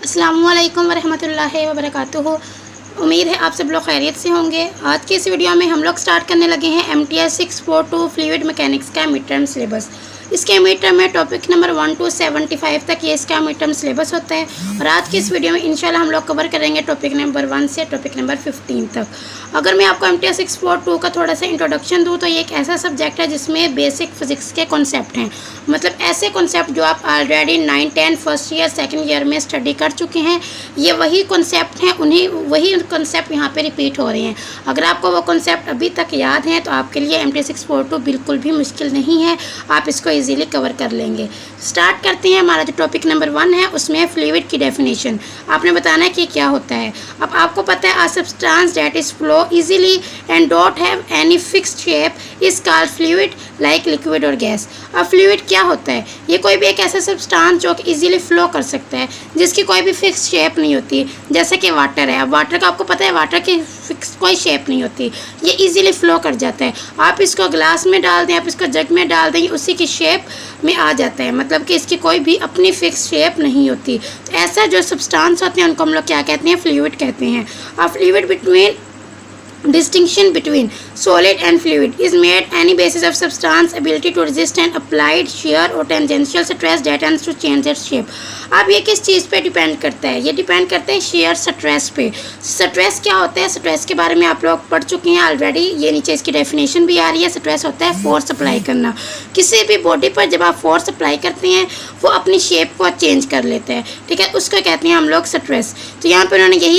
अस्सलामुअलैकुम वरहमतुल्लाहि वबरकातुहू। उम्मीद है आप सब लोग खैरियत से होंगे। आज की इस वीडियो में हम लोग स्टार्ट करने लगे हैं MTS 642 फ्लूइड मैकेनिक्स का मिड टर्म सिलेबस। इसके मिड टर्म में टॉपिक नंबर 1 to 75 तक ये इसका मिड टर्म सिलेबस होता है। और आज की इस वीडियो में इंशाल्लाह हम लोग कवर करेंगे टॉपिक नंबर 1 से टॉपिक नंबर 15 तक। अगर मैं आपको MTS 642 का थोड़ा सा इंट्रोडक्शन दूँ तो ये एक ऐसा सब्जेक्ट है जिसमें बेसिक फिजिक्स के कॉन्सेप्ट हैं, मतलब ऐसे कॉन्सेप्ट जो आप already 9, 10 first year second year में स्टडी कर चुके हैं। ये वही कॉन्सेप्ट हैं, वही कॉन्सेप्ट यहाँ पे रिपीट हो रहे हैं। अगर आपको वो कॉन्सेप्ट अभी तक याद हैं तो आपके लिए MTS 642 बिल्कुल भी मुश्किल नहीं है, आप इसको इजीली कवर कर लेंगे। स्टार्ट करते हैं। हमारा जो टॉपिक नंबर 1 है उसमें फ्लूइड की डेफिनेशन आपने बताना है कि क्या होता है। अब आपको पता है, a substance that is flow easily and don't have any fixed shape is called fluid like liquid और गैस। अब फ्लूइड क्या होता है? ये कोई भी एक ऐसा सब्सटेंस जो कि इजीली फ्लो कर सकता है, जिसकी कोई भी फिक्स शेप नहीं होती, जैसे कि वाटर है। अब वाटर का आपको पता है, वाटर की फिक्स कोई शेप नहीं होती, ये इजीली फ्लो कर जाता है। आप इसको ग्लास में डाल दें, आप इसको जग में डाल दें, उसी की शेप में आ जाता है, मतलब कि इसकी कोई भी अपनी फिक्स शेप नहीं होती। तो ऐसा जो सब्सटेंस होते हैं उनको हम लोग क्या कहते हैं? फ्लूइड कहते हैं। अब fluid between distinction between solid and fluid is made any basis of substance ability to resist an applied shear or tangential stress that tends to change its shape। अब ये किस चीज़ पे डिपेंड करता है? ये डिपेंड करता है शेयर स्ट्रेस पे। स्ट्रेस क्या होता है? स्ट्रेस के बारे में आप लोग पढ़ चुके हैं ऑलरेडी, ये नीचे इसकी डेफिनेशन भी आ रही है। स्ट्रेस होता है फोर्स अप्लाई करना। किसी भी बॉडी पर जब आप फोर्स अप्लाई करते हैं वो अपनी शेप को चेंज कर लेता है, ठीक है, उसको कहते हैं हम लोग स्ट्रेस। तो यहाँ पर उन्होंने यही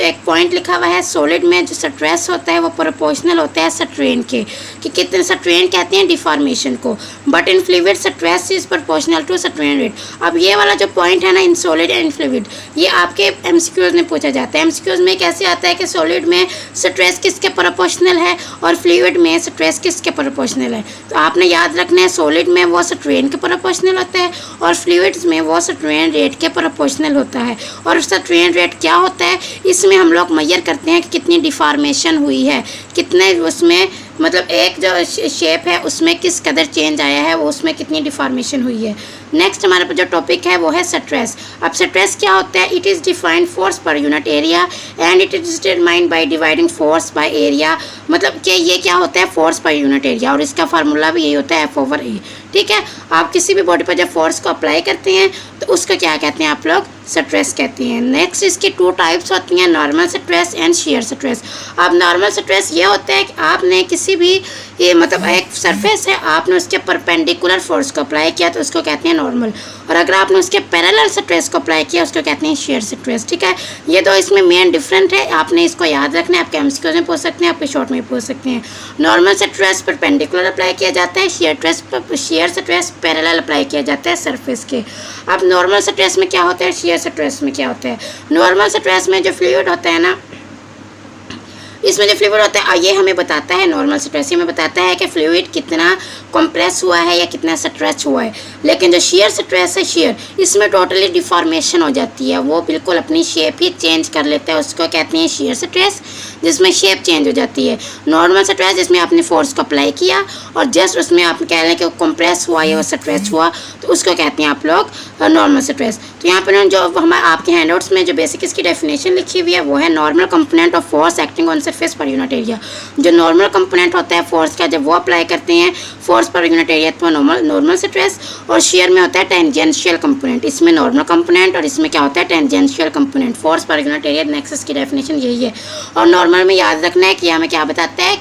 एक पॉइंट लिखा हुआ है, सॉलिड में जो स्ट्रेस होता है वो प्रोपोर्शनल होता है स्ट्रेन के, कि कितने स्ट्रेन कहते हैं डिफॉर्मेशन को, but in fluid stress is proportional to strain rate. अब ये वाला जो पॉइंट है ना, इन सॉलिड एंड फ्लूइड, ये आपके MCQs में पूछा जाता है। MCQs में कैसे आता है कि सॉलिड में स्ट्रेस किसके प्रोपोर्शनल है और फ्लूइड में स्ट्रेस किसके प्रोपोर्शनल है। तो आपने याद रखना है, सॉलिड में वो स्ट्रेन के प्रोपोर्शनल होता है और फ्लूइड्स में वो स्ट्रेन रेट के प्रोपोर्शनल होता है। और स्ट्रेन रेट क्या होता है? इसमें हम लोग मेजर करते हैं कि कितनी डिफॉर्मेशन हुई है, कितने उसमें, मतलब एक जो शेप है उसमें किस कदर चेंज आया है, वो उसमें कितनी डिफॉर्मेशन हुई है। नेक्स्ट हमारे पास जो टॉपिक है वो है स्ट्रेस। अब स्ट्रेस क्या होता है? It is defined force per unit area and it is determined by dividing force by area. मतलब कि ये क्या होता है? फोर्स पर यूनिट एरिया, और इसका फार्मूला भी यही होता है F/A, ठीक है। आप किसी भी बॉडी पर जब फोर्स को अप्लाई करते हैं तो उसको क्या कहते हैं आप लोग? स्ट्रेस कहते हैं। नेक्स्ट इसकी 2 टाइप्स होती हैं, normal stress and shear stress. अब नॉर्मल स्ट्रेस ये होता है कि आपने किसी भी ये मतलब एक सरफेस है, आपने उसके परपेंडिकुलर फोर्स को अप्लाई किया तो उसको कहते हैं नॉर्मल, और अगर आपने उसके पैरेलल स्ट्रेस को अप्लाई किया उसको कहते हैं शेयर स्ट्रेस, ठीक है। ये दो इसमें मेन डिफरेंट है, आपने इसको याद रखना है। आपके MCQs में पूछ सकते हैं, आपके शॉर्ट में पूछ सकते हैं। नॉर्मल स्ट्रेस परपेंडिकुलर अप्लाई किया जाता है, शेयर स्ट्रेस पैरेलल अप्लाई किया जाता है सरफेस के। अब नॉर्मल स्ट्रेस में क्या होता है, शेयर स्ट्रेस में क्या होता है? नॉर्मल स्ट्रेस में जो फ्लूइड होता है ना, इसमें जो फ्लूइड होता है ये हमें बताता है, नॉर्मल स्ट्रेस हमें बताता है कि फ्लूइड कितना कंप्रेस हुआ है या कितना स्ट्रेच हुआ है। लेकिन जो शेयर स्ट्रेस है, शेयर, इसमें टोटली डिफॉर्मेशन हो जाती है, वो बिल्कुल अपनी शेप ही चेंज कर लेता है, उसको कहते हैं शेयर स्ट्रेस, जिसमें शेप चेंज हो जाती है। नॉर्मल स्ट्रेस जिसमें आपने फोर्स को अप्लाई किया और जस्ट उसमें आप कह रहे हैं कि वो कंप्रेस हुआ या वो स्ट्रेच हुआ, तो उसको कहते हैं आप लोग नॉर्मल स्ट्रेस। तो यहाँ पर जो हमारे आपके हैंडआउट्स में जो बेसिक इसकी डेफिनेशन लिखी हुई है वो है normal component of force acting on surface per unit area. जो नॉर्मल कंपोनेंट होता है फोर्स का, जब वो अप्लाई करते हैं फोर्स पर यूनिट एरिया तो नॉर्मल स्ट्रेस। और शेयर में होता है टेंजेंशियल कंपोनेंट, इसमें नॉर्मल कंपोनेंट और इसमें क्या होता है? Tangential component. Force per unit area next की डेफिनेशन यही है। और नॉर्मल में याद रखना है कि हमें क्या बताता है,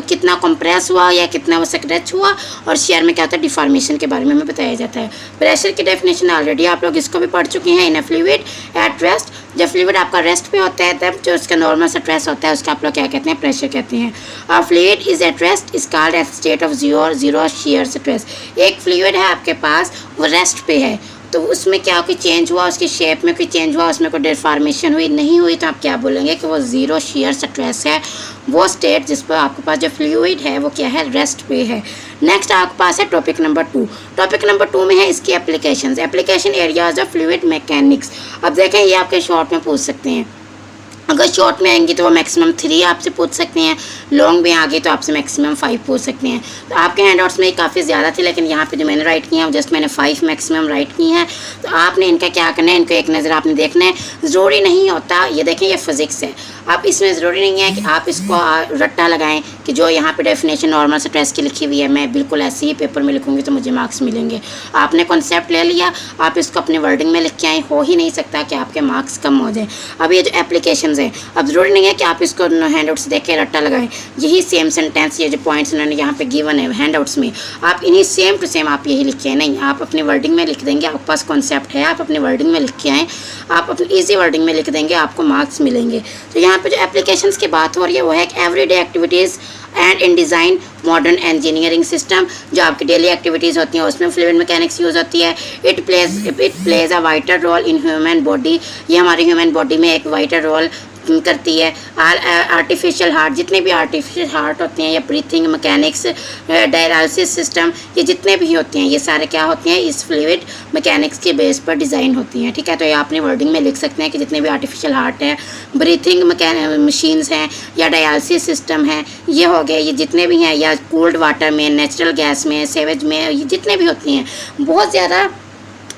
कितना कंप्रेस हुआ या कितना वो स्ट्रेच हुआ, और शेयर में क्या होता है? डिफॉर्मेशन के बारे में हमें बताया जाता है। प्रेशर की डेफिनेशन ऑलरेडी आप लोग इसको भी पढ़ चुके हैं। इन अ फ्लूइड एट रेस्ट, जब फ्लूइड आपका रेस्ट पे होता है तब जो उसका नॉर्मल स्ट्रेस होता है उसका आप लोग क्या कहते हैं? प्रेशर कहते हैं। और fluid is at rest is called eight state of zero shear stress. एक फ्लूइड है आपके पास, वो रेस्ट पे है, तो उसमें क्या कोई चेंज हुआ, उसकी शेप में कोई चेंज हुआ, उसमें कोई डिफॉर्मेशन हुई नहीं हुई, तो आप क्या बोलेंगे कि वो ज़ीरो शेयर स्ट्रेस है। वो स्टेट जिस पर आपके पास जो फ्लूइड है वो क्या है? रेस्ट पे है। नेक्स्ट आपके पास है टॉपिक नंबर 2। टॉपिक नंबर 2 में है इसकी application areas of fluid mechanics. अब देखें, ये आपके शॉर्ट में पूछ सकते हैं अगर शॉर्ट में आएंगी तो वो मैक्सिमम 3 आपसे पूछ सकते हैं, लॉन्ग में आ गई तो आपसे मैक्सिमम 5 पूछ सकते हैं। तो आपके हैंड आउट्स में काफ़ी ज़्यादा थी, लेकिन यहाँ पे जो मैंने राइट किए हैं जस्ट मैंने 5 मैक्सिमम राइट की हैं। तो आपने इनका क्या करना है, इनको एक नज़र आपने देखना है। ज़रूरी नहीं होता, ये देखें ये फिज़िक्स है, आप इसमें ज़रूरी नहीं है कि आप इसको रट्टा लगाएं कि जो यहाँ पे डेफिनेशन नॉर्मल स्ट्रेस की लिखी हुई है मैं बिल्कुल ऐसे ही पेपर में लिखूँगी तो मुझे मार्क्स मिलेंगे। आपने कॉन्सेप्ट ले लिया, आप इसको अपने वर्डिंग में लिख के आए, हो ही नहीं सकता कि आपके मार्क्स कम हो जाए। अब ये जो एप्लीकेशंस हैं, अब ज़रूरी नहीं है कि आप इसको हैंड आउट से देख के रट्टा लगाएं। यही सेम सेंटेंस, ये जो पॉइंट्स उन्होंने यहाँ पे गिवन है हैंड आउट्स में, आप इन्हीं सेम टू सेम आप यही लिख के आए। नहीं, आप अपने वर्डिंग में लिख देंगे, आपके पास कॉन्सेप्ट है, आप अपने वर्डिंग में लिख के आएँ, आप अपनी ईजी वर्डिंग में लिख देंगे, आपको मार्क्स मिलेंगे। तो यहाँ पे जो एप्लीकेशंस की बात हो रही है वो है कि everyday activities and in design modern engineering system, जो आपकी डेली एक्टिविटीज़ होती हैं उसमें फ्लूइड मैकेनिक्स यूज़ होती है। It plays a vital role in human body, ये हमारी ह्यूमन बॉडी में एक वाइटल रोल करती है। आर्टिफिशियल हार्ट, जितने भी आर्टिफिशियल हार्ट होते हैं या ब्रीथिंग मैकेनिक्स, डायलिसिस सिस्टम, ये जितने भी होते हैं ये सारे क्या होते हैं, इस फ्लूइड मैकेनिक्स के बेस पर डिज़ाइन होती हैं। ठीक है, तो ये आपने वर्डिंग में लिख सकते हैं कि जितने भी आर्टिफिशियल हार्ट है, ब्रीथिंग मशीन्स हैं या डायलिसिस सिस्टम है, ये हो गए, ये जितने भी हैं, या कूल्ड वाटर में, नेचुरल गैस में, सेवेज में, ये जितने भी होती हैं बहुत ज़्यादा।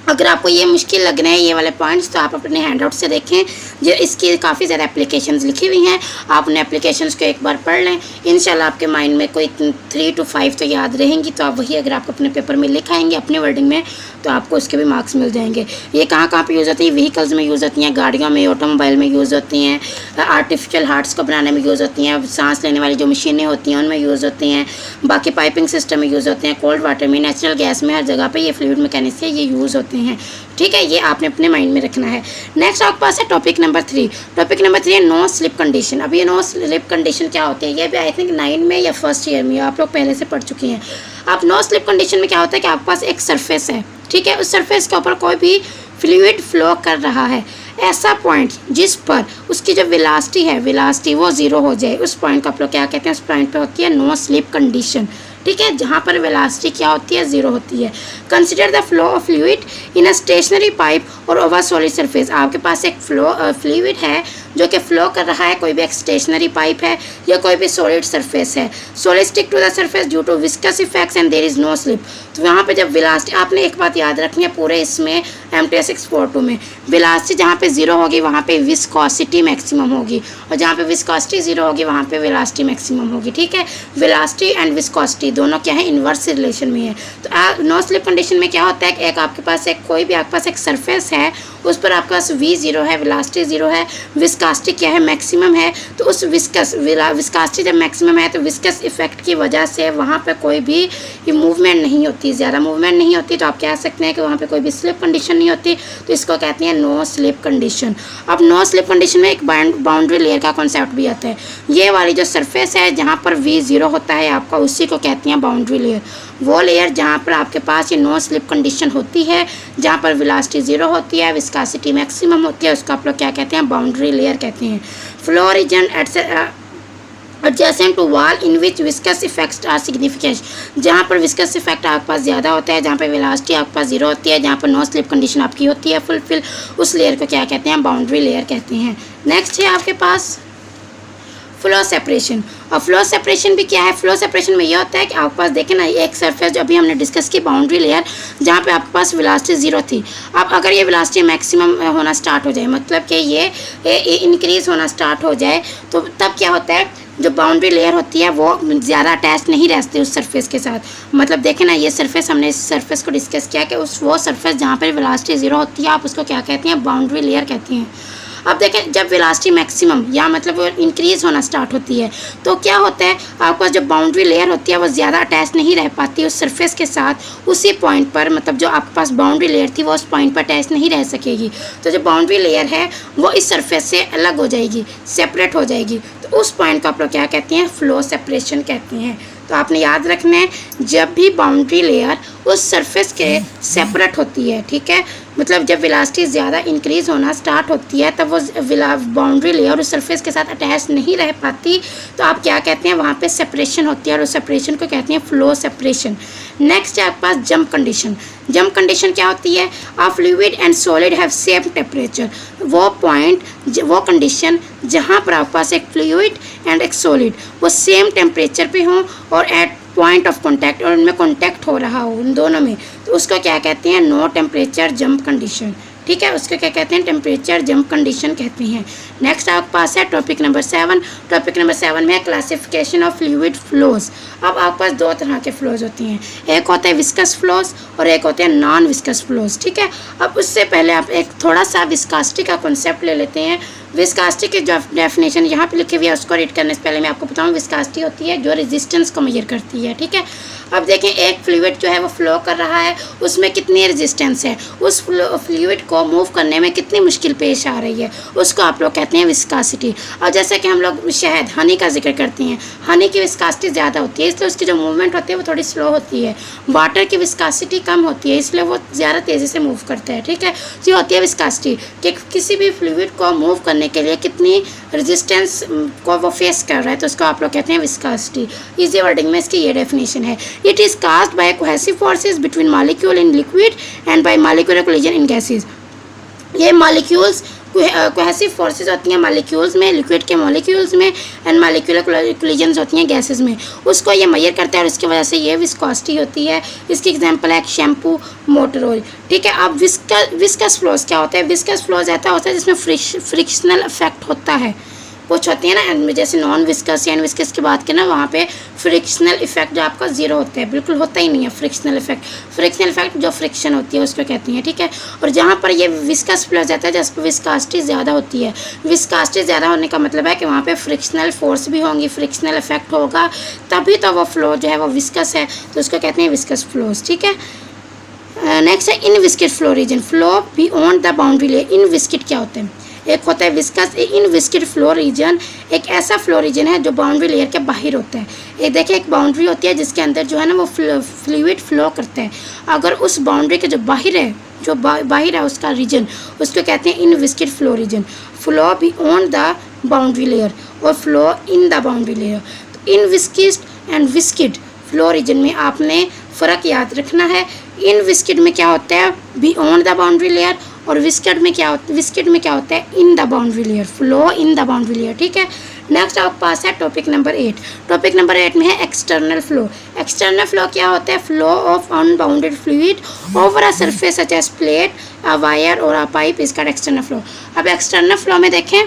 अगर आपको ये मुश्किल लग रहे हैं ये वाले पॉइंट्स तो आप अपने हैंड आउट से देखें, जो इसकी काफ़ी ज़्यादा एप्लीकेशंस लिखी हुई हैं, आप उन एप्लीकेशंस को एक बार पढ़ लें, इंशाल्लाह आपके माइंड में कोई 3 to 5 तो याद रहेंगी। तो आप वही अगर आप अपने पेपर में लिखाएंगे अपने वर्डिंग में तो आपको उसके भी मार्क्स मिल जाएंगे। ये कहाँ कहाँ पे यूज़ होती है, व्हीकल्स में यूज़ होती हैं, गाड़ियों में, ऑटोमोबाइल में यूज़ होती हैं, आर्टिफिशियल हार्ट्स को बनाने में यूज़ होती हैं, सांस लेने वाली जो मशीनें होती हैं उनमें यूज़ होती हैं, बाकी पाइपिंग सिस्टम में यूज़ होते हैं, कोल्ड वाटर में, नेचुरल गैस में, हर जगह पर ये फ्लूइड मैकेनिक्स से ये यूज़ होते हैं। ठीक है, ये आपने अपने माइंड में रखना है। नेक्स्ट आपके पास है टॉपिक नंबर 3। टॉपिक नंबर 3 है नो स्लिप कंडीशन। अब ये नो स्लिप कंडीशन क्या होती है, ये भी आई थिंक 9 में या फर्स्ट ईयर में आप लोग पहले से पढ़ चुके हैं। अब नो स्लिप कंडीशन में क्या होता है कि आपके पास एक सरफेस है, ठीक है, उस सरफेस के ऊपर कोई भी फ्लूइड फ्लो कर रहा है, ऐसा पॉइंट जिस पर उसकी जो वेलोसिटी है, वेलोसिटी वो 0 हो जाए, उस पॉइंट को आप लोग क्या कहते हैं, उस पॉइंट पे होती है नो स्लिप कंडीशन। ठीक है, जहाँ पर वेलोसिटी क्या होती है, 0 होती है। Consider the flow of fluid in a stationary pipe और ओवर सॉलिड सरफेस। आपके पास एक फ्लूइड है जो कि फ्लो कर रहा है, कोई भी एक स्टेशनरी पाइप है या कोई भी सॉलिड सरफेस है। Solid stick to the surface due to viscous effects and there is no slip. तो यहाँ पे जब वेलोसिटी, आपने एक बात याद रखनी है पूरे इसमें MTS 642 में, वेलोसिटी जहाँ पे 0 होगी वहाँ पे विस्कोसिटी मैक्सिमम होगी, और जहाँ पे विस्कोसिटी 0 होगी वहाँ पे वेलोसिटी मैक्सिमम होगी। ठीक है, वेलोसिटी एंड विस्कोसिटी दोनों क्या है, इन्वर्स रिलेशन में है। तो नो स्लिप कंडीशन में क्या होता है कि एक आपके पास एक कोई भी आपके पास एक सरफेस है, उस पर आपके पास V 0 है, वेलोसिटी 0 है, विस्कोसिटी क्या है, मैक्सिमम है। तो उस विस्कोसिटी जब मैक्सिमम है तो विस्कस इफेक्ट की वजह से वहाँ पे कोई भी मूवमेंट नहीं होती, ज़्यादा मूवमेंट नहीं होती, तो आप कह सकते हैं कि वहाँ पे कोई भी स्लिप कंडीशन नहीं होती, तो इसको कहते हैं नो स्लिप कंडीशन। अब नो स्लिप कंडीशन में एक बाउंड्री लेयर का कॉन्सेप्ट भी आता है। ये वाली जो सरफेस है जहाँ पर V 0 होता है आपका, उसी को कहते हैं बाउंड्री लेयर। वो लेयर जहाँ पर आपके पास ये नो स्लिप कंडीशन होती है, जहाँ पर वेलोसिटी 0 होती है, विस्कोसिटी मैक्सिमम होती है, उसको आप लोग क्या कहते हैं, बाउंड्री लेयर कहते हैं। Flow region adjacent to wall in which viscous effects are significant, जहाँ पर विस्कस इफेक्ट आपके पास ज़्यादा होता है, जहाँ पर वेलोसिटी आपके पास 0 होती है, जहाँ पर नो स्लिप कंडीशन आपकी होती है फुलफिल, उस लेयर को क्या कहते हैं, बाउंड्री लेयर कहते हैं। नेक्स्ट है आपके पास फ्लो सेपरेशन। और फ्लो सेपरेशन भी क्या है, फ्लो सेपरेशन में ये होता है कि आपके पास देखें ना, एक सरफेस जो अभी हमने डिस्कस की बाउंड्री लेयर, जहाँ पे आपके पास वेलोसिटी 0 थी, अब अगर ये वेलोसिटी मैक्सिमम होना स्टार्ट हो जाए, मतलब कि ये इंक्रीज़ होना स्टार्ट हो जाए, तो तब क्या होता है, जो बाउंड्री लेयर होती है वो ज़्यादा अटैच नहीं रहती उस सरफेस के साथ। मतलब देखें ना, ये सरफेस, हमने इस सरफेस को डिस्कस किया कि वो सरफेस जहाँ पर वेलोसिटी 0 होती है आप उसको क्या कहते हैं, बाउंड्री लेयर कहते हैं। अब देखें, जब वेलोसिटी मैक्सिमम या मतलब वो इंक्रीज़ होना स्टार्ट होती है तो क्या होता है, आपके पास जो बाउंड्री लेयर होती है वो ज़्यादा अटैच नहीं रह पाती उस सरफेस के साथ, उसी पॉइंट पर, मतलब जो आपके पास बाउंड्री लेयर थी वो उस पॉइंट पर अटैच नहीं रह सकेगी। तो जो बाउंड्री लेयर है वो इस सरफेस से अलग हो जाएगी, सेपरेट हो जाएगी, तो उस पॉइंट को आप लोग क्या कहते हैं, फ्लो सेपरेशन कहते हैं। तो आपने याद रखना है, जब भी बाउंड्री लेयर उस सरफेस के सेपरेट होती है, ठीक है, मतलब जब वेलोसिटी ज़्यादा इंक्रीज़ होना स्टार्ट होती है तब वो बाउंड्री लेयर उस सरफेस के साथ अटैच नहीं रह पाती, तो आप क्या कहते हैं, वहाँ पे सेपरेशन होती है और उस सेपरेशन को कहते हैं फ्लो सेपरेशन। नेक्स्ट है आपके पास जंप कंडीशन। जंप कंडीशन क्या होती है? अ fluid and solid have same temperature. वो पॉइंट, वो कंडीशन जहाँ पर आपके पास एक फ्लूइड एंड एक सॉलिड वो सेम टेम्परेचर पे हों और एट पॉइंट ऑफ कॉन्टैक्ट और उनमें कॉन्टैक्ट हो रहा हो उन दोनों में, तो उसको क्या कहते हैं? No temperature jump condition. ठीक है, उसको क्या कहते हैं? टेम्परेचर जंप कंडीशन कहते हैं। नेक्स्ट आपके पास है टॉपिक नंबर 7। टॉपिक नंबर 7 में है क्लासिफिकेशन ऑफ फ्लूइड फ्लोज। अब आपके पास दो तरह के फ्लोज होती हैं, एक होते हैं विस्कस फ्लोज और एक होते हैं नॉन विस्कस फ्लोज। ठीक है, अब उससे पहले आप एक थोड़ा सा विस्कासिटी का कॉन्सेप्ट ले लेते हैं। विस्कासिटी की डेफिनेशन यहाँ पे लिखी हुई है, उसको रीड करने से पहले मैं आपको बताऊँ विस्कासिटी होती है जो रेजिस्टेंस को मेजर करती है। ठीक है, अब देखें एक फ्लूइड जो है वो फ्लो कर रहा है, उसमें कितनी रेजिस्टेंस है, उस फ्लूइड को मूव करने में कितनी मुश्किल पेश आ रही है, उसको आप लोग कहते हैं विस्कासिटी। और जैसे कि हम लोग शहद, हनी का जिक्र करते हैं, हनी की विस्कासिटी ज़्यादा होती है इसलिए उसकी जो मूवमेंट होती है वो थोड़ी स्लो होती है। वाटर की विस्कासिटी कम होती है इसलिए वो ज़्यादा तेज़ी से मूव करता है। ठीक है, तो ये होती है विस्कासिटी कि किसी भी फ्लूइड को मूव करने के लिए कितनी रेजिस्टेंस को वो फेस कर रहा है, तो उसको आप लोग कहते हैं विस्कासिटी। इजी वर्डिंग में इसकी ये डेफिनेशन है। It is caused bye cohesive forces between molecule in liquid and bye molecular collision in gases. ये मॉलिक्यूल्स कोहेसिव फोर्सेस होती हैं मॉलिक्यूल्स में, लिक्विड के मॉलिक्यूल्स में, एंड मॉलिक्यूलर कोलिजन्स होती हैं गैसेस में, उसको ये मेजर करता है और इसकी वजह से ये विस्कोसिटी होती है। इसकी एग्जांपल है शैम्पू, मोटर ऑयल। ठीक है, अब विस्कस फ्लोज क्या होता है? विस्कस फ्लोज ऐसा होता है जिसमें फ्रिक्शनल इफेक्ट होता है। कुछ होती है ना, जैसे नॉन विस्कस या विस्कस की बात करें ना, वहाँ पे फ्रिक्शनल इफेक्ट जो आपका जीरो होता है, बिल्कुल होता ही नहीं है फ्रिक्शनल इफेक्ट। फ्रिक्शनल इफेक्ट जो फ्रिक्शन होती है उसको कहती हैं। ठीक है, और जहाँ पर ये विस्कस फ्लो जाता है जहाँ पर विस्कासिटी ज़्यादा होती है, विस्कासिटी ज़्यादा होने का मतलब है कि वहाँ पे फ्रिक्शनल फोर्स भी होंगी, फ्रिक्शनल इफेक्ट होगा, तभी तो वो फ्लो जो है वो विस्कस है, तो उसको कहते हैं विस्कस फ्लोज। ठीक है, नेक्स्ट है inviscid flow region. Flow beyond the boundary layer. Inviscid क्या होते हैं? एक होता है viscous. Inviscid flow region एक ऐसा फ्लो रीजन है जो बाउंड्री लेयर के बाहर होता है। ये देखिए एक बाउंड्री होती है जिसके अंदर जो है ना वो फ्लूइड फ्लो करता है। अगर उस बाउंड्री के जो बाहर है, जो बाहर है उसका रीजन, उसको कहते हैं inviscid flow region. Flow beyond the boundary layer और flow in the boundary layer. तो inviscid and viscid flow region में आपने फ़र्क याद रखना है। इन विस्किड में क्या होता है? बियॉन्ड द बाउंड्री लेयर, और विस्किड में क्या होता है? इन the boundary layer, flow in the boundary layer. ठीक है, नेक्स्ट आपके पास है टॉपिक नंबर 8। टॉपिक नंबर 8 में है एक्सटर्नल फ्लो। एक्सटर्नल फ्लो क्या होता है? Flow of unbounded fluid over a surface such as plate, a wire और a pipe is called external flow. अब एक्सटर्नल फ्लो में देखें,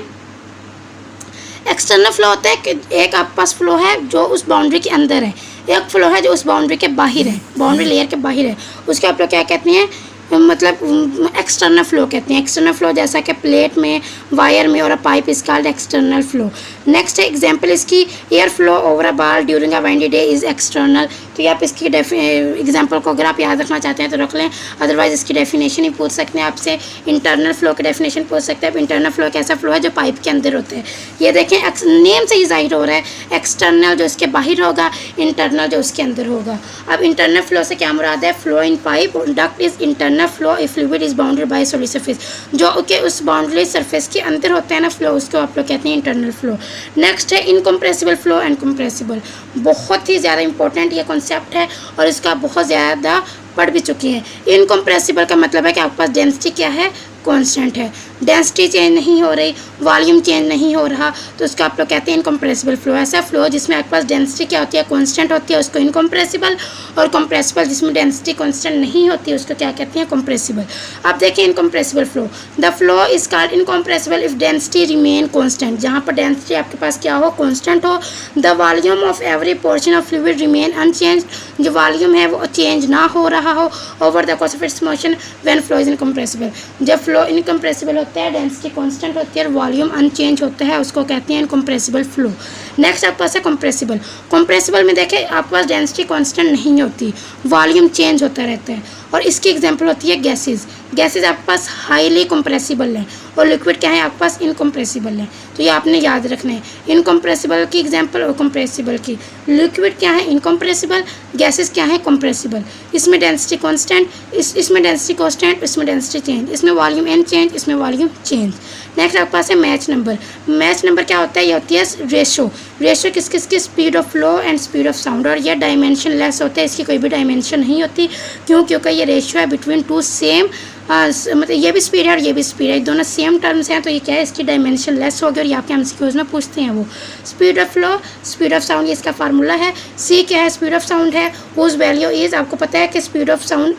एक्सटर्नल फ्लो होता है कि एक आपके पास फ्लो है जो उस बाउंड्री के अंदर है, एक फ्लो है जो उस बाउंड्री के बाहर है, बाउंड्री लेयर के बाहर है, उसके आप लोग क्या कहते हैं? मतलब एक्सटर्नल फ्लो कहते हैं। एक्सटर्नल फ्लो जैसा कि प्लेट में, वायर में और a pipe is called external flow. Next है एग्जांपल इसकी, एयर फ्लो ओवर अ बाल during a windy day is external. तो आप इसकी एग्जांपल को अगर आप याद रखना चाहते हैं तो रख लें, अदरवाइज इसकी डेफिनेशन ही पूछ सकते हैं आपसे। इंटरनल फ्लो की डेफिनेशन पूछ सकते हैं। इंटरनल फ्लो एक ऐसा फ्लो है जो पाइप के अंदर होता है। ये देखें नेम से ही जाहिर हो रहा है, एक्सटर्नल जो इसके बाहर होगा, इंटरनल जो उसके अंदर होगा। अब इंटरनल फ्लो से क्या मुराद है? Flow in pipe. Duct is internal flow if fluid is bounded by solid surface, जो कि उस बाउंड्री सरफेस के अंदर होता है ना फ्लो, उसको आप लोग कहते हैं इंटरनल फ्लो। नेक्स्ट है इनकम्प्रेसिबल फ्लो एंड कंप्रेसिबल। बहुत ही ज़्यादा इंपॉर्टेंट ये कॉन्सेप्ट है और इसका बहुत ज़्यादा पढ़ भी चुकी हैं। इनकम्प्रेसिबल का मतलब है कि आपके पास डेंसिटी क्या है? कांस्टेंट है, डेंसिटी चेंज नहीं हो रही, वॉल्यूम चेंज नहीं हो रहा, तो उसको आप लोग कहते हैं इनकम्प्रेसिबल फ्लो। ऐसा फ्लो जिसमें आपके पास डेंसिटी क्या होती है? कांस्टेंट होती है, उसको इनकम्प्रेसिबल। और कंप्रेसिबल जिसमें डेंसिटी कांस्टेंट नहीं होती उसको क्या कहते हैं? कंप्रेसिबल। अब देखिए incompressible flow, the flow is called incompressible if density remain constant. जहाँ पर डेंसिटी आपके पास क्या हो? कांस्टेंट हो। The volume of every portion of fluid remain unchanged, जो वॉल्यूम है वो चेंज ना हो रहा हो over the course of its motion when flow is incompressible. जब फ्लो इनकम्प्रेसिबल होता है, डेंसिटी कांस्टेंट होती है और वॉल्यूम अनचेंज होता है, उसको कहते हैं इनकम्प्रेसिबल फ्लो। नेक्स्ट आपके पास है कंप्रेसिबल। कंप्रेसिबल में देखें आपके पास डेंसिटी कांस्टेंट नहीं होती, वॉल्यूम चेंज होता रहता है, और इसकी एग्जांपल होती है गैसेस। गैसेस आपके पास हाईली कंप्रेसिबल है और लिक्विड क्या है? आपके पास इनकम्प्रेसिबल है। तो ये आपने याद रखना है, इनकम्प्रेसिबल की एग्जांपल और कंप्रेसिबल की। लिक्विड क्या है? इनकम्प्रेसिबल। गैसेस क्या है? कंप्रेसिबल। इसमें डेंसिटी कांस्टेंट, इसमें डेंसिटी कांस्टेंट, इसमें डेंसिटी चेंज, इसमें वॉल्यूम एन चेंज, इसमें वॉल्यूम चेंज। नेक्स्ट आपके पास है मैच नंबर। मैच नंबर क्या होता है? ये होती है रेशो। रेशियो किस किस की, speed of flow and speed of sound. और ये डायमेंशन लेस होते हैं, इसकी कोई भी डायमेंशन नहीं होती, क्योंकि ये रेशियो है बिटवीन टू सेम, मतलब ये भी स्पीड है और ये भी स्पीड है, दोनों सेम टर्म्स हैं, तो ये क्या है, इसकी डायमेंशन लेस होगी। और ये आपके एमसीक्यूज में पूछते हैं वो speed of flow, speed of sound, ये इसका फार्मूला है। सी क्या है, स्पीड ऑफ साउंड है, हुज वैल्यू इज़, आपको पता है कि स्पीड ऑफ साउंड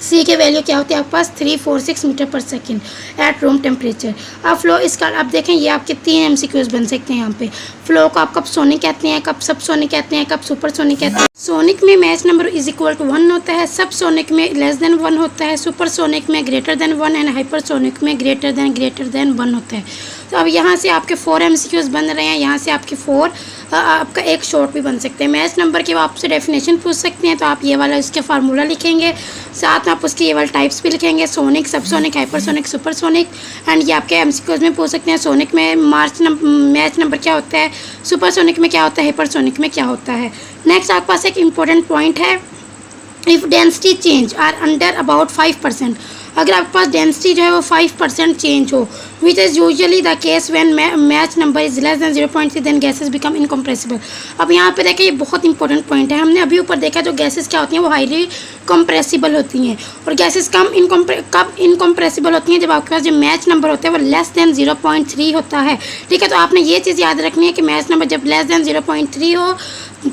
सी के वैल्यू क्या होती है आपके पास 346 मीटर पर सेकेंड एट रूम टेम्परेचर। अब फ्लो इसका आप देखें, ये आपके 3 एमसीक्यूज बन सकते हैं यहाँ पे। फ्लो को आप कब सोनिक कहते हैं, कब सब सोनिक कहते हैं, कब सुपर सोनिक कहते हैं। सोनिक में Mach number is equal to 1 होता है, सब सोनिक में लेस देन 1 होता है, सुपर सोनिक में greater then 1 and hyper sonic में ग्रेटर देन 1 होता है। तो अब यहाँ से आपके 4 एमसीक्यूज बन रहे हैं, यहाँ से आपके 4 आपका एक शॉर्ट भी बन सकते हैं। मैच नंबर के आपसे डेफिनेशन पूछ सकते हैं, तो आप ये वाला इसके फार्मूला लिखेंगे, साथ में आप उसके ये वाला टाइप्स भी लिखेंगे, sonic, subsonic, hypersonic, supersonic. And ये आपके एमसीक्यूज में पूछ सकते हैं, सोनिक में मैच नंबर क्या होता है, सुपरसोनिक में क्या होता है, हाइपरसोनिक में क्या होता है। नेक्स्ट आपके पास एक इंपॉर्टेंट पॉइंट है, if density change are under about 5%, अगर आपके पास डेंसिटी जो है वो 5% चेंज हो, which is usually the case when match number is less than 0.3 then gases become incompressible. अब यहाँ पे देखिए, ये बहुत इंपॉर्टेंट पॉइंट है, हमने अभी ऊपर देखा जो गैसेस क्या होती हैं वो हाईली कंप्रेसिबल होती हैं, और गैसेस कब इनकम्प्रेसिबल होती हैं, जब आपके पास जो मैच नंबर होता है वो लेस देन 0.3 होता है। ठीक है, तो आपने ये चीज़ याद रखनी है कि मैच नंबर जब लेस देन 0.3 हो,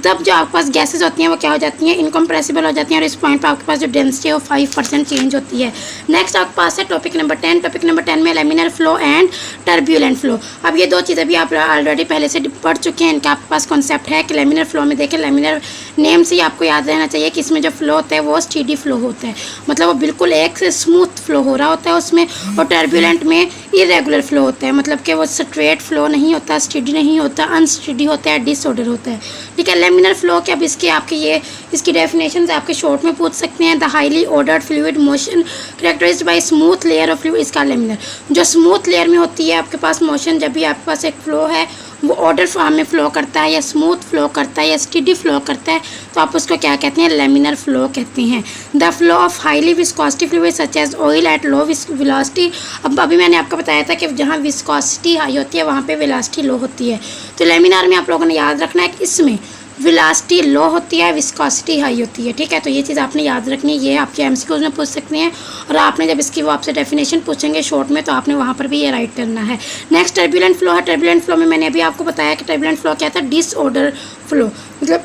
तब जो आपके पास गैसेस होती हैं वो क्या हो जाती हैं, इनकम्प्रेसिबल हो जाती हैं, और इस पॉइंट पर आपके पास जो डेंसिटी है वो 5% चेंज होती है। नेक्स्ट आपके पास है टॉपिक नंबर 10। टॉपिक नंबर 10 में laminar flow and turbulent flow. अब ये दो चीज़ें भी आप ऑलरेडी पहले से पढ़ चुके हैं, इनका आपके पास कॉन्सेप्ट है कि लैमिनर फ्लो में देखें, लैमिनर नेम से ही आपको याद रहना चाहिए कि इसमें जो फ्लो होता है वो स्टीडी फ्लो होता है, मतलब वो बिल्कुल एक से स्मूथ फ्लो हो रहा होता है उसमें। और टर्ब्यूलेंट में इरेगुलर फ्लो होता है, मतलब कि वो स्ट्रेट फ्लो नहीं होता, स्टीडी नहीं होता, अनस्टीडी होता है, डिसऑर्डर होता है। ठीक है, लैमिनर फ्लो के अब इसके आपके ये इसकी डेफिनेशन आपके शॉर्ट में पूछ सकते हैं। The highly ordered fluid motion characterized by smooth layer of fluid, इसका लैमिनर। जो स्मूथ लेयर में होती है आपके पास मोशन, जब भी आपके पास एक फ्लो है वो ऑर्डर फॉर्म में फ्लो करता है, या स्मूथ फ्लो करता है, या स्टीडी फ्लो करता है, तो आप उसको क्या कहते हैं, लैमिनर फ्लो कहते हैं। The flow of highly viscosity fluid such as oil at low velocity. अब अभी मैंने आपको बताया था कि जहाँ विस्कोसिटी हाई होती है वहाँ पे वेलोसिटी लो होती है, तो लैमिनार में आप लोगों ने याद रखना है कि इसमें वेलोसिटी लो होती है, विस्कोसिटी हाई होती है। ठीक है, तो ये चीज़ आपने याद रखनी है, ये आपके एमसीक्यूज में पूछ सकते हैं, और आपने जब इसकी वो आपसे डेफिनेशन पूछेंगे शॉर्ट में, तो आपने वहाँ पर भी ये राइट करना है। नेक्स्ट टर्बुलेंट फ्लो है। टर्बुलेंट फ्लो में मैंने अभी आपको बताया कि टर्बुलेंट फ्लो क्या था, डिसऑर्डर फ्लो, मतलब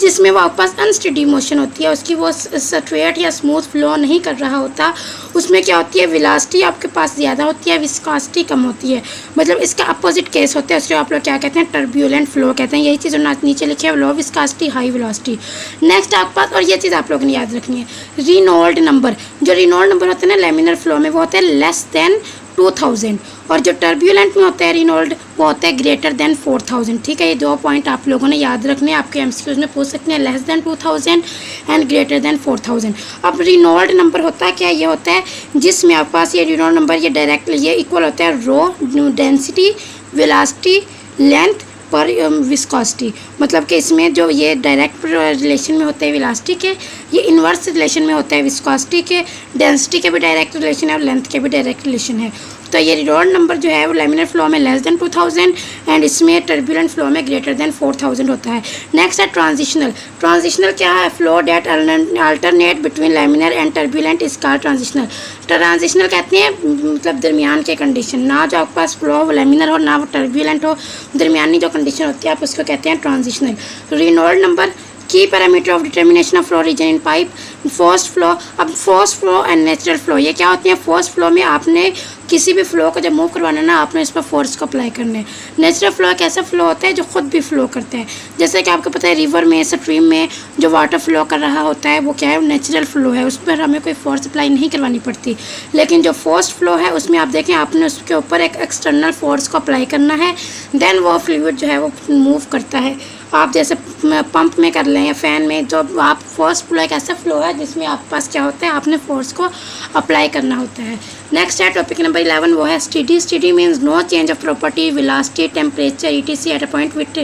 जिसमें वो आपके पास अनस्टेडी मोशन होती है, उसकी वो स्ट्रेट या स्मूथ फ्लो नहीं कर रहा होता, उसमें क्या होती है, वेलोसिटी आपके पास ज़्यादा होती है, विस्कोसिटी कम होती है, मतलब इसका अपोजिट केस होता है, उसको आप लोग क्या कहते हैं, टर्बुलेंट फ्लो कहते हैं। यही चीज़ नीचे लिखे है, low viscosity high velocity. Next आपके पास, और ये चीज़ आप लोगों ने याद रखनी है, रिनॉल्ड नंबर। जो रिनॉल्ड नंबर होते हैं ना लैमिनर फ्लो में, वो होते हैं लेस देन 2000, और जो टर्बुलेंट में होता है रिनॉल्ड, वो होता है ग्रेटर देन 4000। ठीक है, ये दो पॉइंट आप लोगों ने याद रखने हैं, आपके एमसीक्यूज में पूछ सकते हैं, less than 2000 and greater than 4000। अब रिनॉल्ड नंबर होता है क्या, ये होता है जिसमें आपके पास ये रिनॉल्ड नंबर ये डायरेक्ट ये इक्वल होता है रो डेंसिटी वेलोसिटी लेंथ पर विस्कोसिटी, मतलब कि इसमें जो ये डायरेक्ट रिलेशन में होते हैं वेलोसिटी के, ये इन्वर्स रिलेशन में होता है विस्कोसिटी के, डेंसिटी के भी डायरेक्ट रिलेशन है और लेंथ के भी डायरेक्ट रिलेशन है। तो ये रिनॉल्ड नंबर जो है वो लैमिनर फ्लो में लेस देन 2000 एंड इसमें टर्बुलेंट फ्लो में ग्रेटर देन 4000 होता है। नेक्स्ट है ट्रांजिशनल। ट्रांजिशनल क्या है, flow that alternate between laminar and turbulent is called transitional. Transitional कहते हैं मतलब दरमियान के कंडीशन, ना जो आपके पास फ्लो लैमिनर हो ना वो टर्बुलेंट हो, दरमियानी जो कंडीशन होती है आप उसको कहते हैं ट्रांजिशनल। रिनॉल्ड नंबर की parameter of determination of flow region in pipe, force flow. अब force flow and natural flow ये क्या होती है, फोर्स फ्लो में आपने किसी भी फ्लो को जब मूव करवाना ना, आपने इस पर फोर्स को अप्लाई करना है। नेचुरल फ्लो एक ऐसा फ्लो होता है जो खुद भी फ्लो करता है, जैसे कि आपको पता है रिवर में स्ट्रीम में जो वाटर फ्लो कर रहा होता है वो क्या है, नेचुरल फ्लो है, उस पर हमें कोई फोर्स अप्लाई नहीं करवानी पड़ती। लेकिन जो फोर्स फ्लो है उसमें आप देखें आपने उसके ऊपर एक एक्सटर्नल फोर्स को अप्लाई करना है, देन वो फ्लूइड जो है वो मूव करता है। आप जैसे पंप में कर लें या फैन में, जो आप फोर्स फ्लो एक ऐसा फ्लो है जिसमें आपके पास क्या होता है, आपने फोर्स को अप्लाई करना होता है। नेक्स्ट है टॉपिक नंबर 11, वो है steady. Steady means no change of property, velocity, temperature, ETC at a point with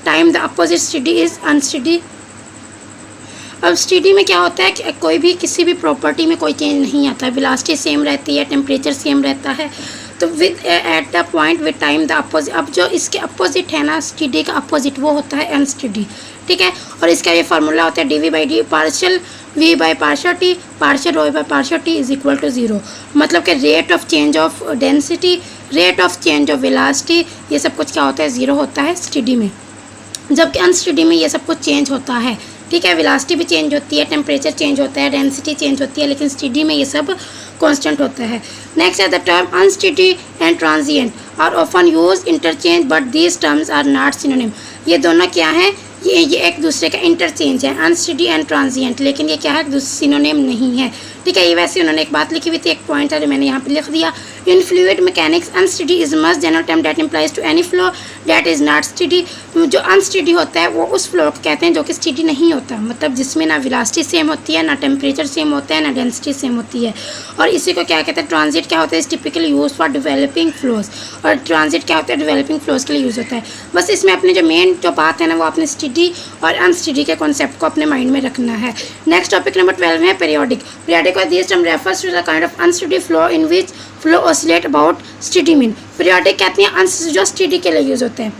time. The opposite steady is unsteady. अब स्टेडी में क्या होता है कि कोई भी किसी भी प्रॉपर्टी में कोई चेंज नहीं आता है, वेलोसिटी सेम रहती है, टेम्परेचर सेम रहता है, तो with at the point with time the opposite, अब जो इसके अपोजिट है ना स्टेडी का अपोजिट वो होता है अनस्टेडी, ठीक है। और इसका ये फार्मूला होता है D by D partial V by partial T partial rho by partial T is equal to 0। मतलब कि rate of change of density, rate of change of velocity, ये सब कुछ क्या होता है 0 होता है स्टेडी में, जबकि अनस्टेडी में ये सब कुछ चेंज होता है, ठीक है। वेलोसिटी भी चेंज होती है, टेम्परेचर चेंज होता है, डेंसिटी चेंज होती है, लेकिन स्टेडी में ये सब कांस्टेंट होता है। नेक्स्ट है the term unsteady and transient are often use interchange but these terms are not synonym. ये दोनों क्या है, ये एक दूसरे का इंटरचेंज है, अनस्टेडी एंड ट्रांजिएंट, लेकिन ये क्या है सिनोनिम नहीं है, ठीक है। ये वैसे उन्होंने एक बात लिखी हुई थी, एक पॉइंट है जो मैंने यहाँ पे लिख दिया। In fluid mechanics unsteady is must general term that implies to any flow that is not steady. जो अनस्टेडी होता है वो उस फ्लो को कहते हैं जो कि स्टेडी नहीं होता, मतलब जिसमें ना वेलोसिटी सेम होती है, ना टेम्परेचर सेम होता है, ना डेंसिटी सेम होती है। और इसी को क्या कहते हैं, ट्रांजिट क्या होता है, इस typically use for developing flows. और ट्रांजिट क्या होता है, डेवलपिंग फ्लोज के लिए यूज़ होता है। बस इसमें अपने जो मेन जो बात है ना वो अपने स्टेडी और अनस्टेडी के कॉन्सेप्ट को अपने माइंड में रखना है। नेक्स्ट टॉपिक नंबर 12 है periodic. Periodic this term refers to the kind of unsteady flow in which flow oscillate about steady mean. Periodic कहते हैं जो स्टेडी के लिए यूज़ होते हैं।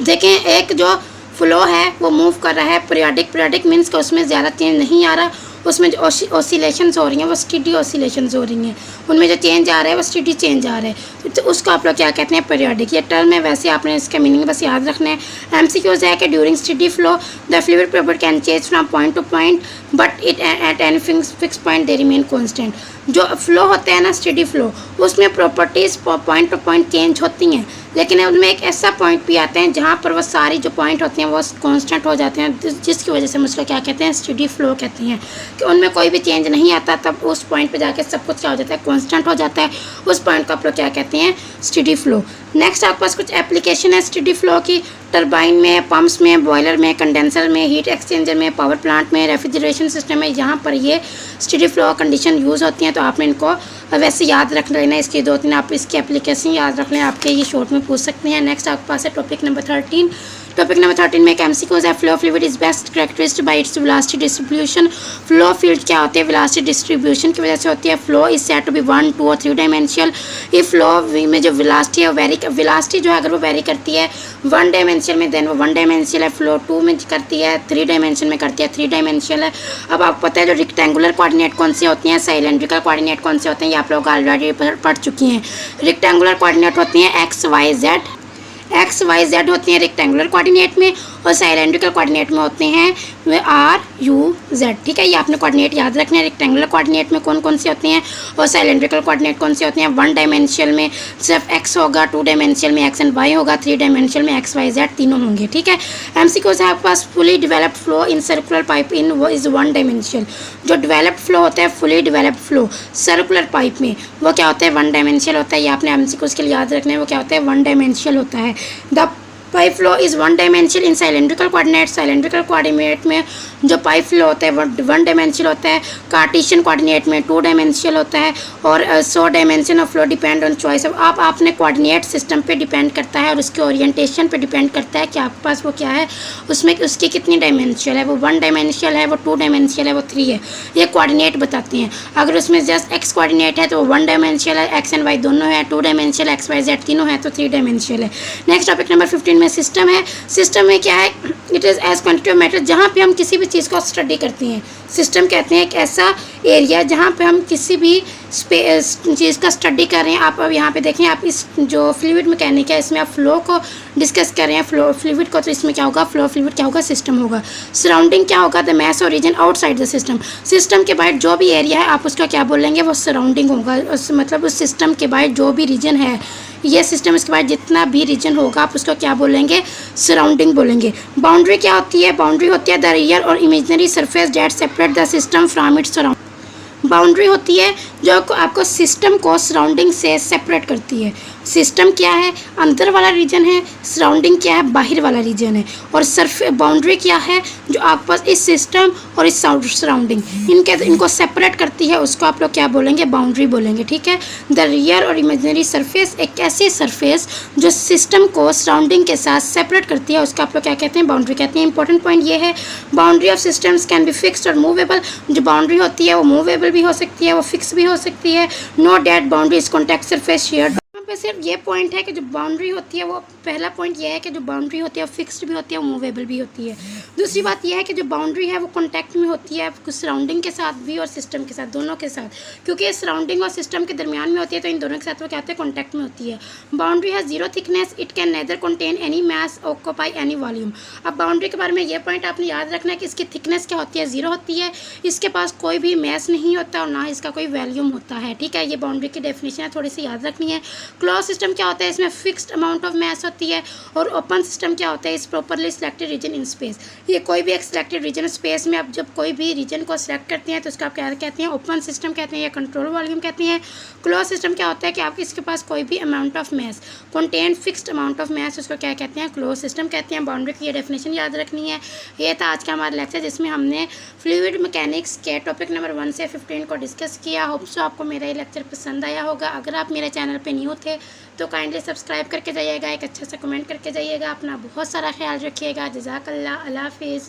देखें एक जो फ्लो है वो मूव कर रहा है, पीरियोडिक मीन्स कि उसमें ज़्यादा चेंज नहीं आ रहा, उसमें जो ऑसिलेशंस हो रही हैं वो स्टेडी ऑसिलेशंस हो रही हैं, उनमें जो चेंज आ रहा है वो स्टेडी चेंज आ रहा है, तो उसको आप लोग क्या कहते हैं पीरियोडिक। ये टर्म है, वैसे आपने इसका मीनिंग बस याद रखना है। एमसीक्यूज है कि during steady flow the fluid property can change from point two point but it at any fix point they remain constant. जो फ्लो होता है ना स्टेडी फ्लो, उसमें properties point two point change होती हैं, लेकिन उनमें एक ऐसा पॉइंट भी आते हैं जहाँ पर वो सारी जो पॉइंट होते हैं वो कांस्टेंट हो जाते हैं, जिसकी वजह से हम उसको क्या कहते हैं स्टेडी फ्लो कहते हैं, कि उनमें कोई भी चेंज नहीं आता, तब उस पॉइंट पे जाके सब कुछ क्या हो जाता है कांस्टेंट हो जाता है, उस पॉइंट को आप लोग क्या कहते हैं स्टेडी फ्लो। नेक्स्ट आपके पास कुछ एप्लीकेशन है स्टेडी फ्लो की, टरबाइन में, पंप्स में, बॉयलर में, कंडेंसर में, हीट एक्सचेंजर में, पावर प्लांट में, रेफ्रिजरेशन सिस्टम में, यहाँ पर ये स्टेडी फ्लो कंडीशन यूज़ होती हैं। तो आपने इनको वैसे याद रख लेना, इसकी 2-3 आप इसकी एप्लीकेशन याद रख लें, आपके ये शॉर्ट में पूछ सकते हैं। नेक्स्ट आपके पास है टॉपिक नंबर 13। टॉपिक नंबर 13 में एक एमसीक्यूज है, flow fluid is best characterized by its velocity distribution. Flow field क्या होती है, वेलोसिटी डिस्ट्रीब्यूशन की वजह से होती है। Flow is said to be 1, 2 और 3 डायमेंशनल। ये फ्लो में जो वेलोसिटी है वेलोसिटी जो है अगर वो वेरी करती है 1 डायमेंशनल में, देन वो 1 डायमेंशनल है। फ्लो 2 में करती है, 3 डायमेंशन में करती है, 3 डायमेंशनल है। अब आपको पता है जो रेक्टेंगुलर कोऑर्डिनेट कौन से होते हैं, सिलेंड्रिकल कोऑर्डिनेट कौन से होते हैं, ये आप लोग ऑलरेडी पढ़ चुकी हैं। रेक्टेंगुलर कोऑर्डिनेट होते हैं एक्स वाई जेड होते हैं रेक्टेंगुलर कोऑर्डिनेट में, और सिलेंड्रिकल कोऑर्डिनेट में होते हैं आर यू जेड, ठीक है। ये आपने कोऑर्डिनेट याद रखना है, रेक्टेंगुलर कोऑर्डिनेट में कौन कौन से होते हैं और सिलेंड्रिकल कोऑर्डिनेट कौन से होते हैं। 1 डायमेंशनल में सिर्फ एक्स होगा, 2 डायमेंशनल में एक्स एंड वाई होगा, 3 डायमेंशनल में एक्स वाई जेड तीनों होंगे, ठीक है। एमसीक्यूज है आपके पास, fully developed flow in circular pipe in वो इज़ 1 डायमेंशनल। जो डेवलप्ड फ्लो होता है, fully developed flow circular pipe में, वो क्या होता है 1 डायमेंशनल होता है। ये आपने एमसीक्यूज के लिए याद रखना है, वो क्या होता है 1 डायमेंशनल होता है। The pipe flow is 1 dimensional in cylindrical coordinate. Cylindrical coordinate में जो पाइप फ्लो होता है वो 1 डायमेंशनल होता है। कार्टेशियन कोऑर्डिनेट में 2 डायमेंशनल होता है। और 100 dimension of flow depend on choice. अब आप आपने कोऑर्डिनेट सिस्टम पे डिपेंड करता है और उसके ओरिएंटेशन पे डिपेंड करता है कि आपके पास वो क्या है, उसमें उसकी कितनी डायमेंशनल है, वो 1 डायमेंशनल है, वो 2 डायमेंशनल है, वो 3 है। ये कोऑर्डिनेट बताते हैं। अगर उसमें जस्ट एक्स कोऑर्डिनेट है तो वो 1 डायमेंशनल है, एक्स एंड वाई दोनों है, 2 डायमेंशनल एक्स वाई जेड तीनों है तो 3 डायमेंशनल है। नेक्स्ट टॉपिक नंबर 15 में सिस्टम है। सिस्टम में क्या है, it is as quantity of matter, जहाँ पे हम किसी भी चीज़ को स्टडी करते हैं। सिस्टम कहते हैं एक ऐसा एरिया जहाँ पे हम किसी भी चीज़ का स्टडी कर रहे हैं। आप अब यहाँ पे देखें, आप इस जो फ्लूइड मैकेनिक है इसमें आप फ्लो को डिस्कस कर रहे हैं, फ्लो फ्लूइड को, तो इसमें क्या होगा, फ्लो फ्लूइड क्या होगा, सिस्टम होगा। सराउंडिंग क्या होगा, द मैस और region outside the system. System के बाहर जो भी एरिया है आप उसका क्या बोलेंगे, वो सराउंडिंग होगा। मतलब उस सिस्टम के बाहर जो भी रीजन है, ये सिस्टम इसके बाद जितना भी रीजन होगा आप उसको क्या बोलेंगे, सराउंडिंग बोलेंगे। बाउंड्री क्या होती है, बाउंड्री होती है द रियल और imaginary surface that separate the system from its surrounding. Boundary होती है जो आपको सिस्टम को सराउंडिंग से सेपरेट करती है। सिस्टम क्या है, अंदर वाला रीजन है, सराउंडिंग क्या है, बाहर वाला रीजन है। और बाउंड्री क्या है, जो आपके पास इस सिस्टम और इस सराउंडिंग इनको सेपरेट करती है, उसको आप लोग क्या बोलेंगे, बाउंड्री बोलेंगे, ठीक है। द रियल और इमेजिनरी सरफेस, एक ऐसी सरफेस जो सिस्टम को सराउंडिंग के साथ सेपरेट करती है, उसको आप लोग क्या कहते हैं, बाउंड्री कहते हैं। इंपॉर्टेंट पॉइंट ये है, boundary of systems can be fixed और मूवेबल। जो बाउंड्री होती है वो मूवेबल भी हो सकती है, वो फिक्स भी हो सकती है। Know that boundary is contact surface shared पे सिर्फ ये पॉइंट है कि जो बाउंड्री होती है वो पहला पॉइंट ये है कि जो बाउंड्री होती है वो फिक्स्ड भी होती है, मूवेबल भी होती है। दूसरी बात यह है कि जो बाउंड्री है वो कॉन्टैक्ट में होती है कुछ सराउंडिंग के साथ भी और सिस्टम के साथ, दोनों के साथ, क्योंकि सराउंडिंग और सिस्टम के दरमियान में होती है तो इन दोनों के साथ वो क्या होता है, कॉन्टैक्ट में होती है। बाउंड्री है zero thickness, it can nether contain any mass occupy any volume. अब बाउंड्री के बारे में ये पॉइंट आपने याद रखना है कि इसकी थिकनेस क्या होती है, जीरो होती है, इसके पास कोई भी मैस नहीं होता और ना इसका कोई वॉल्यूम होता है। ठीक है, ये बाउंड्री की डेफिनेशन है, थोड़ी सी याद रखनी है। क्लोज सिस्टम क्या होता है, इसमें फिक्स्ड अमाउंट ऑफ मैस होती है। और ओपन सिस्टम क्या होता है, is properly selected region in space. ये कोई भी एक सिलेक्टेड रीजन स्पेस में आप जब कोई भी रीजन को सिलेक्ट करते हैं तो उसका आप क्या कहते हैं, ओपन सिस्टम कहते हैं या कंट्रोल वॉल्यूम कहते हैं। क्लोज सिस्टम क्या होता है कि आपके इसके पास कोई भी amount of mass contain fixed amount of mass, उसको क्या कहते हैं, क्लोज सिस्टम कहते हैं। बाउंड्री की ये डेफिनेशन याद रखनी है। ये था आज का हमारा लेक्चर जिसमें हमने फ्लूइड मैकेनिक्स के टॉपिक नंबर 1 से 15 को डिस्कस किया। होप सो आपको मेरा ये लेक्चर पसंद आया होगा। अगर आप मेरे चैनल पे न्यू थे तो काइंडली सब्सक्राइब करके जाइएगा, एक अच्छा सा कमेंट करके जाइएगा। अपना बहुत सारा ख्याल रखिएगा। जज़ाकल्लाह, अल्लाह हाफिज़।